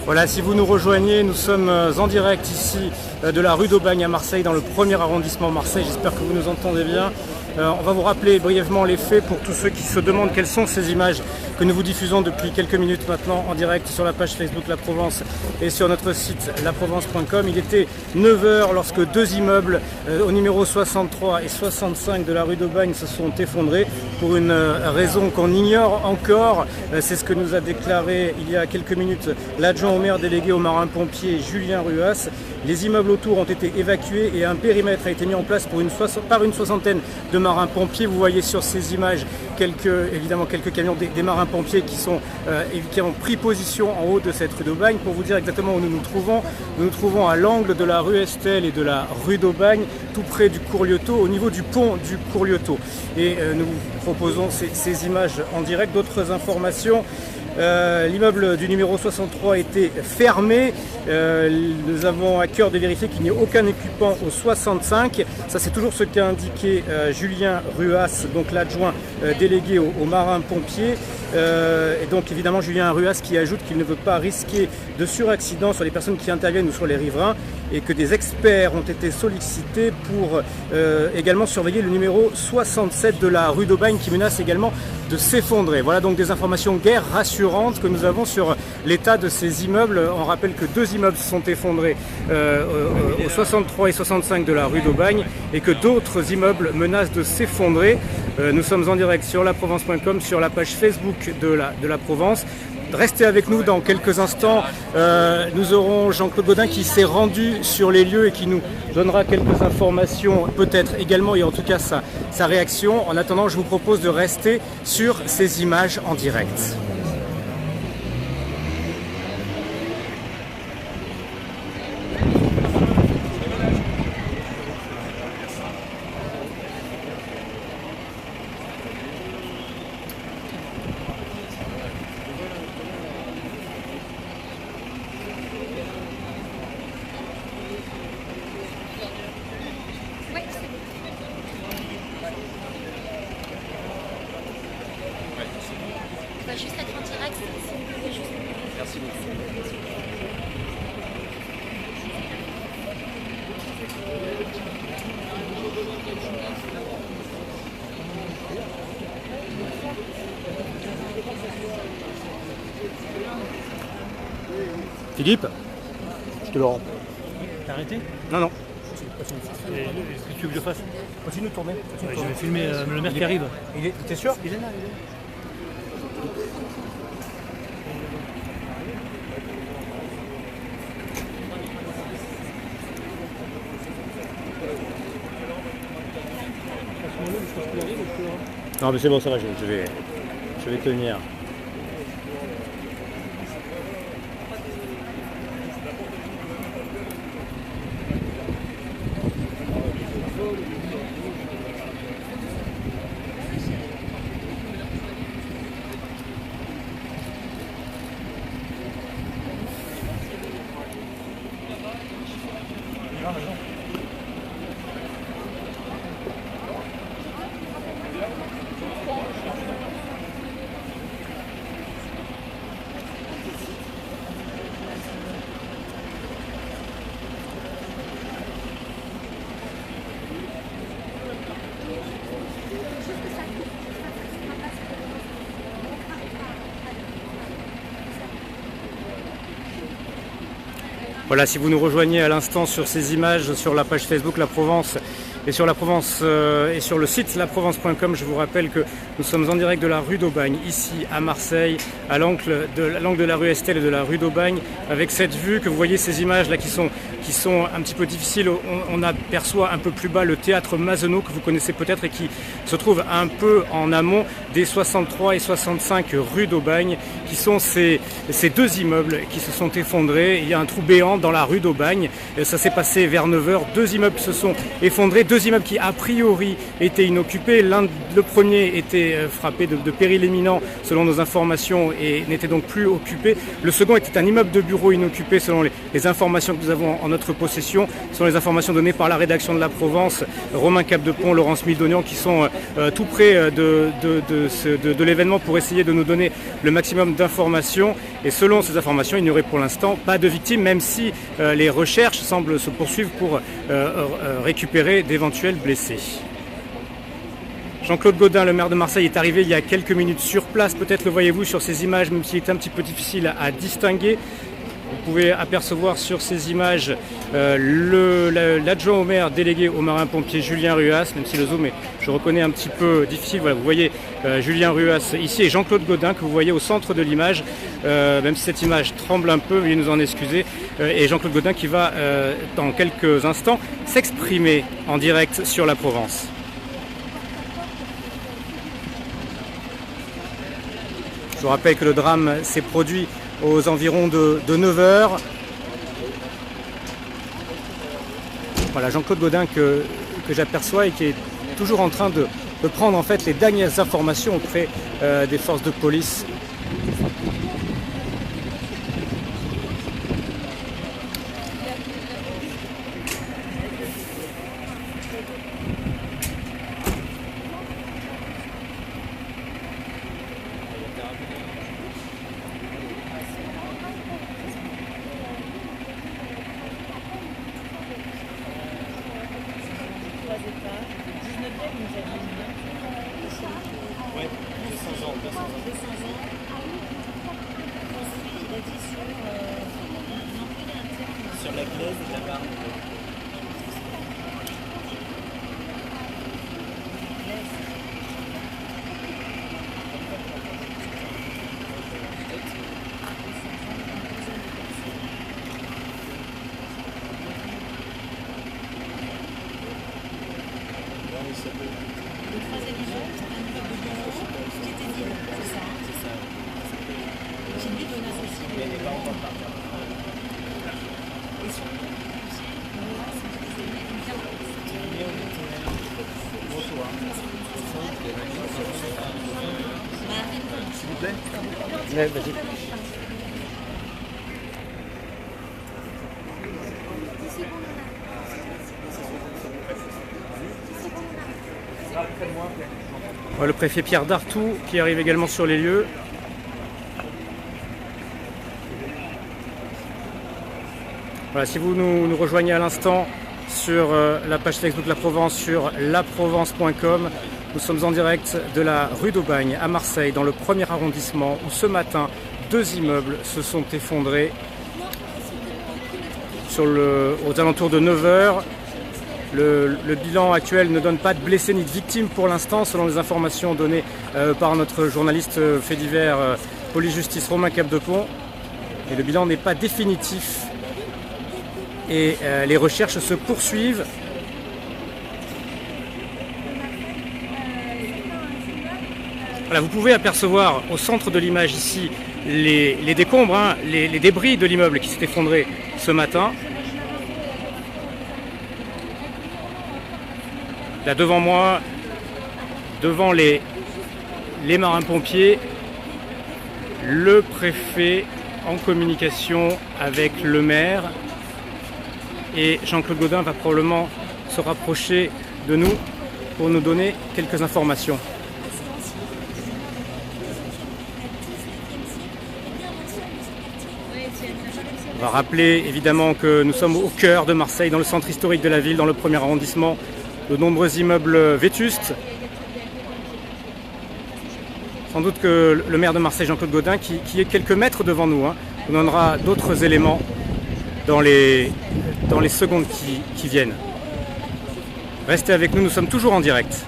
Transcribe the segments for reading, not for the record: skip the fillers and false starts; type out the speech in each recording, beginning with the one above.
Voilà, si vous nous rejoignez, nous sommes en direct ici de la rue d'Aubagne à Marseille, dans le 1er arrondissement Marseille. J'espère que vous nous entendez bien. On va vous rappeler brièvement les faits pour tous ceux qui se demandent quelles sont ces images que nous vous diffusons depuis quelques minutes maintenant en direct sur la page Facebook La Provence et sur notre site laprovence.com. Il était 9 h lorsque deux immeubles au numéro 63 et 65 de la rue d'Aubagne se sont effondrés pour une raison qu'on ignore encore. C'est ce que nous a déclaré il y a quelques minutes l'adjoint au maire délégué aux marins-pompiers Julien Ruas. Les immeubles autour ont été évacués et un périmètre a été mis en place par une soixantaine de marins-pompiers. Vous voyez sur ces images quelques camions des marins-pompiers qui ont pris position en haut de cette rue d'Aubagne. Pour vous dire exactement où nous nous trouvons à l'angle de la rue Estelle et de la rue d'Aubagne, tout près du cours Lyoto, au niveau du pont du cours Lyoto. Et nous vous proposons ces images en direct. D'autres informations. L'immeuble du numéro 63 a été fermé. Nous avons à cœur de vérifier qu'il n'y ait aucun occupant au 65. Ça, c'est toujours ce qu'a indiqué Julien Ruas, donc l'adjoint délégué aux marins-pompiers. Et donc évidemment Julien Ruas qui ajoute qu'il ne veut pas risquer de suraccident sur les personnes qui interviennent ou sur les riverains, et que des experts ont été sollicités pour également surveiller le numéro 67 de la rue d'Aubagne qui menace également de s'effondrer. Voilà donc des informations guère rassurantes que nous avons sur l'état de ces immeubles. On rappelle que deux immeubles se sont effondrés au 63 et 65 de la rue d'Aubagne et que d'autres immeubles menacent de s'effondrer. Nous sommes en direct sur laprovence.com, sur la page Facebook de la Provence. Restez avec nous dans quelques instants. Nous aurons Jean-Claude Gaudin qui s'est rendu sur les lieux et qui nous donnera quelques informations, peut-être également, et en tout cas sa réaction. En attendant, je vous propose de rester sur ces images en direct. On va juste être en direct. Merci beaucoup. Philippe, je te le rends. T'as arrêté? Non, non. Qu'est-ce que tu veux que je fasse? Continue de tourner. Ouais, je vais filmer le maire qui arrive. T'es sûr? Il est là, Non mais c'est bon, ça va, je vais tenir. Voilà, si vous nous rejoignez à l'instant sur ces images, sur la page Facebook La Provence et sur La Provence et sur le site laprovence.com, je vous rappelle que nous sommes en direct de la rue d'Aubagne, ici à Marseille, à l'angle de la rue Estelle et de la rue d'Aubagne, avec cette vue que vous voyez, ces images là qui sont un petit peu difficiles. On aperçoit un peu plus bas le théâtre Mazenot que vous connaissez peut-être et qui se trouve un peu en amont des 63 et 65 rue d'Aubagne, qui sont ces deux immeubles qui se sont effondrés. Il y a un trou béant dans la rue d'Aubagne. Ça s'est passé vers 9h. Deux immeubles se sont effondrés. Deux immeubles qui, a priori, étaient inoccupés. Le premier était frappé de péril imminent, selon nos informations, et n'était donc plus occupé. Le second était un immeuble de bureau inoccupé, selon les informations que nous avons en notre possession. Ce sont les informations données par la rédaction de la Provence, Romain Capdepont, Laurence Mildonian, qui sont tout près de l'événement pour essayer de nous donner le maximum d'informations. Et selon ces informations, il n'y aurait pour l'instant pas de victimes, même si les recherches semblent se poursuivre pour récupérer d'éventuels blessés. Jean-Claude Gaudin, le maire de Marseille, est arrivé il y a quelques minutes sur place. Peut-être le voyez-vous sur ces images, même s'il est un petit peu difficile à distinguer. Vous pouvez apercevoir sur ces images l'adjoint au maire délégué aux marins-pompiers Julien Ruas, même si le zoom est, je reconnais, un petit peu difficile. Voilà, vous voyez Julien Ruas ici et Jean-Claude Gaudin que vous voyez au centre de l'image, même si cette image tremble un peu, veuillez nous en excuser. Et Jean-Claude Gaudin qui va dans quelques instants s'exprimer en direct sur la Provence. Je vous rappelle que le drame s'est produit aux environs de 9h. Voilà, Jean-Claude Gaudin que j'aperçois et qui est toujours en train de prendre en fait les dernières informations auprès des forces de police. Sur la glaise de la barre. Le troisième immeuble, c'est un immeuble de bureau qui était vide, c'est ça, hein ? C'est ça. J'ai mis Jonas aussi. Mais les parents vont partir. Et sur le compte financier, là, c'est ce que je mets une carte. Bonsoir. S'il vous plaît. Ouais, vas-y. Le préfet Pierre Dartout qui arrive également sur les lieux. Voilà, si vous nous rejoignez à l'instant sur la page Facebook La Provence, sur laprovence.com, nous sommes en direct de la rue d'Aubagne à Marseille, dans le premier arrondissement, où ce matin, deux immeubles se sont effondrés aux alentours de 9h. Le bilan actuel ne donne pas de blessés ni de victimes pour l'instant, selon les informations données par notre journaliste fait divers police-justice Romain Capdepont. Et le bilan n'est pas définitif et les recherches se poursuivent. Voilà, vous pouvez apercevoir au centre de l'image ici les décombres, hein, les débris de l'immeuble qui s'est effondré ce matin. Là devant moi, devant les marins-pompiers, le préfet en communication avec le maire, et Jean-Claude Gaudin va probablement se rapprocher de nous pour nous donner quelques informations. On va rappeler évidemment que nous sommes au cœur de Marseille, dans le centre historique de la ville, dans le premier arrondissement. De nombreux immeubles vétustes. Sans doute que le maire de Marseille, Jean-Claude Gaudin, qui est quelques mètres devant nous, hein, nous donnera d'autres éléments dans les secondes qui viennent. Restez avec nous, nous sommes toujours en direct.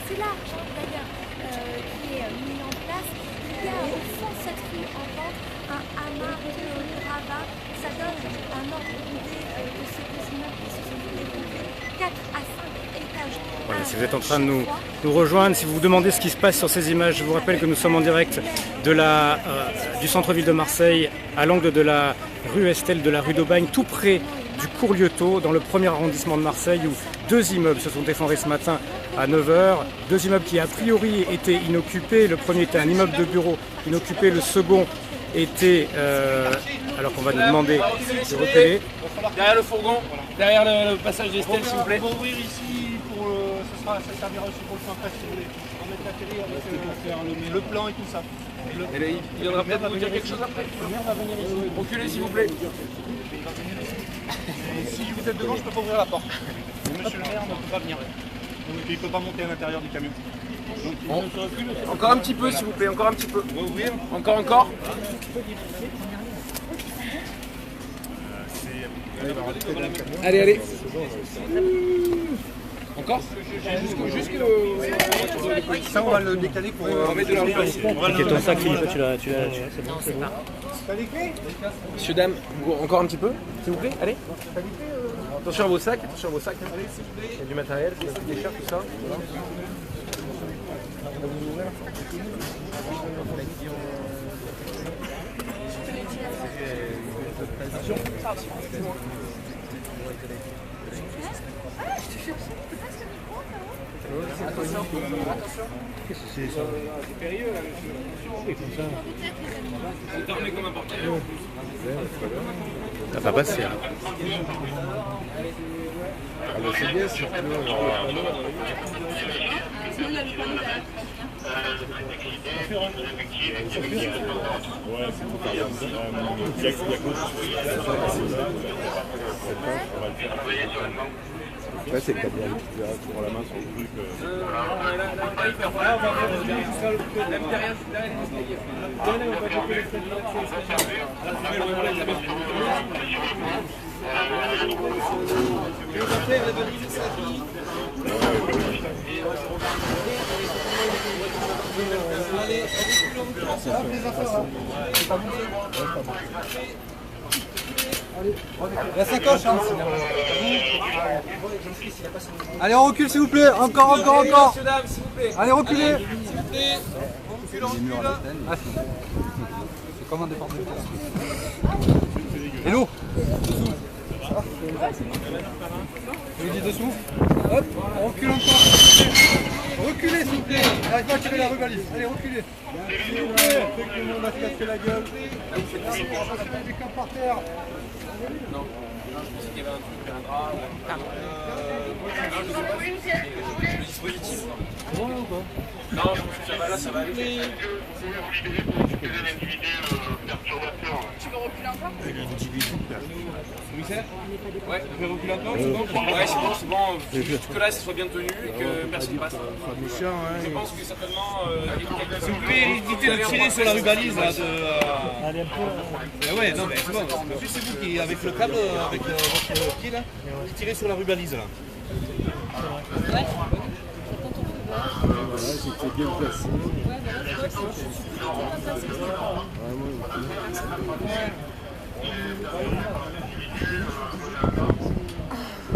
assez large d'ailleurs, qui est mis en place. Il y a au fond de cette rue en vente un hammam, de rabat. Ça donne un ordre d'idée de ces deux immeubles qui se sont développés 4 à 5 étages. Voilà, si vous êtes en train de nous rejoindre, si vous vous demandez ce qui se passe sur ces images, je vous rappelle que nous sommes en direct du centre-ville de Marseille, à l'angle de la rue Estelle, de la rue d'Aubagne, tout près du cours Lieutot, dans le premier arrondissement de Marseille, où deux immeubles se sont effondrés ce matin à 9h. Deux immeubles qui a priori étaient inoccupés. Le premier était un immeuble de bureau inoccupé, le second était, alors qu'on va nous demander de repeler. Derrière le fourgon, derrière le passage d'Estelle, s'il vous plaît. On va ouvrir ici, ça servira aussi pour le centre si vous voulez. On va mettre la télé avec le plan et tout ça. Il viendra peut-être vous dire quelque chose après. Reculez s'il vous plaît. Et si vous êtes devant, je ne peux pas ouvrir la porte. Mais monsieur le maire ne peut pas venir. Donc, il ne peut pas monter à l'intérieur du camion. Donc, il ne se recule. Encore un petit peu s'il vous plaît, encore un petit peu. On va ouvrir. Encore. Allez. Encore. Ça, on va le décaler pour mettre de la rue ici. Ok, ton sac, Philippe, tu l'as. C'est bon, c'est bon. Messieurs, dames, encore un petit peu, s'il vous plaît. Allez. Attention à vos sacs. Il y a du matériel, des chers, tout ça. C'est périlleux là, monsieur. C'est fermé comme un portail. Ça va passer. C'est bien, surtout. Ouais, c'est le camion qui verra toujours la main sur le truc. La sacoche, hein. Allez, on recule s'il vous plaît. Encore. Messieurs, dames, s'il vous plaît. Allez, reculez. Ah, C'est comme un département. Hello. Je vous dis dessous. Hop, on recule encore. Reculez s'il vous plaît. N'arrête pas à tirer la rubalise. Allez, reculez. S'il vous plaît. Tout le monde a se casser la gueule. Du camp par terre. Non, je pensais qu'il y avait un truc, un drap. Le dispositif. Bon là ou pas? Non, je pense que ça va là, ça va aller. Tu veux reculer encore? Commissaire? Ouais, vous pouvez reculer encore, c'est bon? Ouais, c'est bon. Que là, ça soit bien tenu et que personne passe. Je pense que certainement. Si vous pouvez éviter de tirer sur la rubalise là, Allez un peu. Ouais, non mais c'est bon. En plus c'est vous qui, avec le câble, avec votre pied là, qui tirez sur la rubalise là. Ouais. Voilà, c'était bien placé. Ouais, voilà, Vraiment.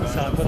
Ça va pas